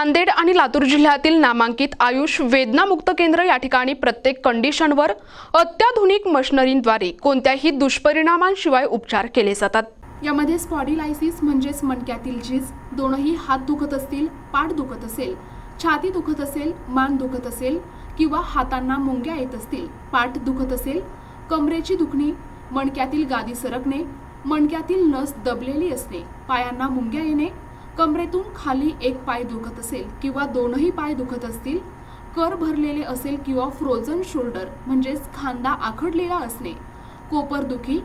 नांदेड आणि लातूर जिल्ह्यातील नामांकित आयुष वेदनामुक्त केंद्र या ठिकाणी प्रत्येक कंडिशनवर अत्याधुनिक मशिनरीद्वारे कोणत्याही दुष्परिणामांशिवाय उपचार केले जातात। यामध्ये स्पॉन्डिलायसिस म्हणजेच मणक्यातील झीज, दोनही हात दुखत असतील, पाठ दुखत असेल, छाती दुखत असेल, मान दुखत असेल किंवा हातांना मुंग्या येत असतील, पाठ दुखत असेल, कमरेची दुखणी, मणक्यातील गादी सरकणे, मणक्यातील नस दबलेली असणे, पायांना मुंग्या येणे, कमरेतून खाली एक पाय दुखत असेल किंवा दोनही पाय दुखत असतील, कर भरलेले असेल किंवा फ्रोझन शोल्डर म्हणजेच खांदा आखडलेला असणे, कोपरदुखी,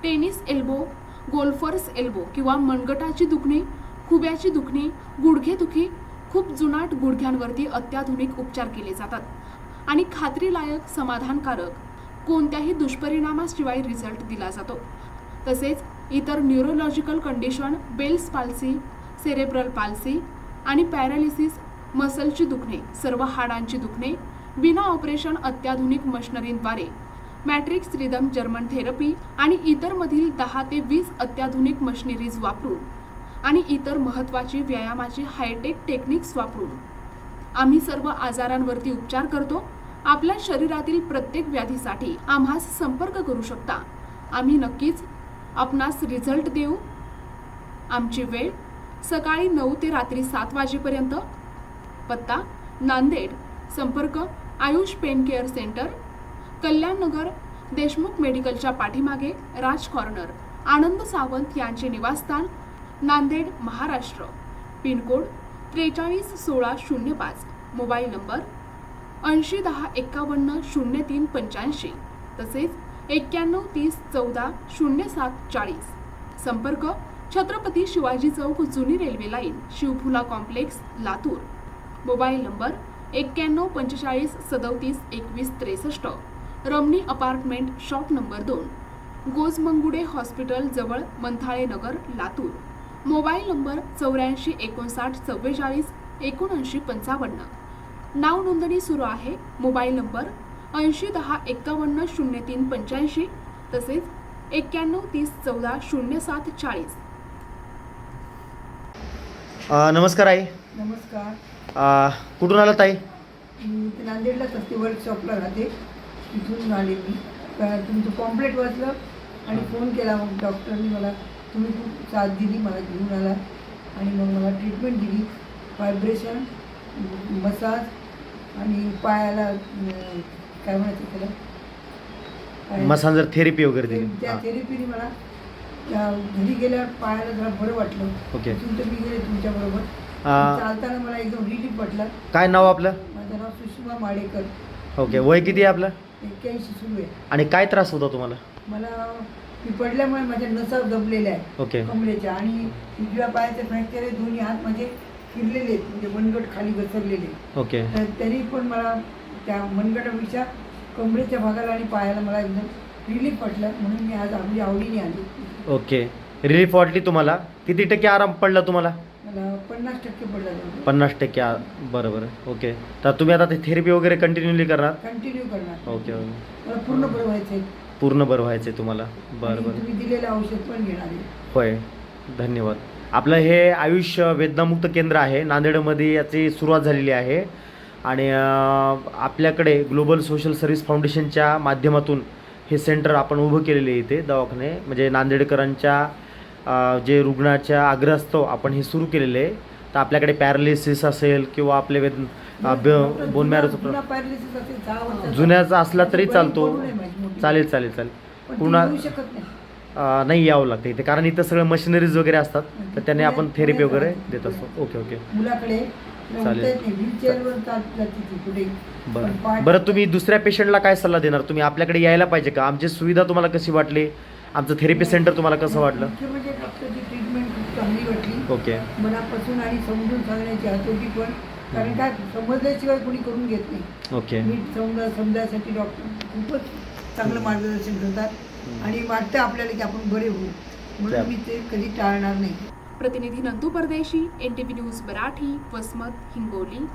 टेनिस एल्बो, गोल्फर्स एल्बो किंवा मनगटाची दुखणी, खुब्याची दुखणी, गुडघेदुखी, खूप जुनाट गुडघ्यांवरती अत्याधुनिक उपचार केले जातात आणि खात्रीलायक, समाधानकारक, कोणत्याही दुष्परिणामाशिवाय रिझल्ट दिला जातो। तसेच इतर neurological condition, Bell's palsy, cerebral palsy आणि पॅरालिसिस, मसलची दुखणे, सर्व हाडांची दुखणे विना ऑपरेशन अत्याधुनिक मशिनरीद्वारे मॅट्रिक्स रिदम जर्मन थेरपी आणि इतर मधील 10 ते 20 अत्याधुनिक मशिनरीज वापरून आणि इतर महत्त्वाची व्यायामाची हायटेक टेक्निक्स वापरून आम्ही सर्व आजारांवरती उपचार करतो। आपल्या शरीरातील प्रत्येक व्याधीसाठी आम्हास संपर्क करू शकता। आम्ही नक्कीच आपणास रिझल्ट देऊ। आमची वेळ सकाळी 9 ते रात्री 7 वाजेपर्यंत। पत्ता नांदेड, संपर्क Ayush pain care centre, Kalyan Nagar, Deshmukh मेडिकलच्या पाठीमागे, राज कॉर्नर, आनंद सावंत यांचे निवासस्थान, Nanded, Maharashtra. Pin code 431605, mobile number 8010510385, तसेच 9130140740। संपर्क छत्रपती शिवाजी चौक, जुनी railway line, Shivphula complex, Latur. Mobile number 9145372163, Ramani apartment, shop number 2, Gojmangude hospital जवळ, मंथाळे नगर, लातूर। Mobile number 8459447955। नाव नोंदणी सुरू आहे। मोबाईल नंबर 8010510385, तसेच 9130140740। नमस्कार आई। नमस्कार। कुठून आला ताई? मी नांदेडलाच असते, वर्कशॉपला राहते, इथून आले मी। तुमचं पॉम्पलेट वाचलं आणि फोन केला, मग डॉक्टरनी मला तुम्ही खूप साथ दिली, मला घेऊन आला आणि मग मला ट्रीटमेंट दिली, व्हायब्रेशन, मसाज आणि पायाला काय म्हणायचं त्याला, मसाजर थेरपी वगैरे दिली। त्या थेरपीने मला घरी गेल्यावर पायाला जरा बरं वाटलं। ओके। तुमचं मी गेले तुमच्याबरोबर, चालताना मला एकदम रिलीफ वाटलं। काय नाव आपलं? माझं नाव सुषमा माडेकर। ओके। वय किती आहे आपलं? 81 सुरू आहे। आणि काय त्रास होता तुम्हाला? मला मी पडल्यामुळे माझ्या नसा दबलेल्या आहेत, ओके, कमरेच्या, आणि उजव्या पायाचे फ्रॅक्चर आहे, दोन्ही हात माझे फिरलेले आहेत, म्हणजे मनगट खाली घसरलेले। ओके। तर तरी पण मला त्या मनगटापेक्षा कमरेच्या भागाला आणि पायाला मला एकदम रिलीफ वाटलं, म्हणून मी आज आपली आवडीने आली। ओके। रिलीफ वाटली तुम्हाला? किती टक्के आराम पडला तुम्हाला? मला 50% पडला। 50% बरं। ओके। तर तुम्ही आता ते थेरपी वगैरे कंटिन्यूली करणार? कंटिन्यू करणार। ओके। मला पूर्ण बरं व्हायचं आहे। पूर्ण बरं व्हायचं आहे तुम्हाला? बरं। तुम्ही दिलेलं औषध पण घेणार आहे। होय, धन्यवाद। आपलं हे आयुष वेदनामुक्त केंद्र आहे, नांदेडमध्ये याची सुरुवात झालेली आहे आणि आपल्याकडे ग्लोबल सोशल सर्व्हिस फाउंडेशनच्या माध्यमातून हे सेंटर आपण उभं केलेले इथे दवाखाने, म्हणजे नांदेडकरांच्या जे रुग्णाच्या आग्रहास्तव आपण हे सुरू केलेले आहे। तर आपल्याकडे पॅरालिसिस असेल किंवा आपले बोन मॅरोचा जुन्याचा असला तरी चालतो, चालेल। पुन्हा नाही यावं लागतं इथे, कारण इथं सगळं मशिनरीज वगैरे असतात, तर त्याने आपण थेरपी वगैरे देत असतो। ओके। चालेल। बरं, तुम्ही दुसऱ्या पेशंटला काय सल्ला देणार? तुम्ही आपल्याकडे यायला पाहिजे का? आमची सुविधा तुम्हाला कशी वाटली? आमचं थेरपी सेंटर तुम्हाला कसं वाटलं? म्हणजे डॉक्टरची ट्रीटमेंट खूप चांगली वाटली, ओके, मनापासून, आणि समजून सांगण्याची आतुरती पण, कारण काय समजल्याशिवाय कोणी करून घेत नाही। ओके। नीट समजायसाठी डॉक्टर खूपच चांगलं मार्गदर्शन करतात आणि वाटतं आपल्याला की आपण बरे होऊ, म्हणून मी ते कधी टाळणार नाही। प्रतिनिधी नंदू परदेशी, NTV न्यूज मराठी, वसमत, हिंगोली।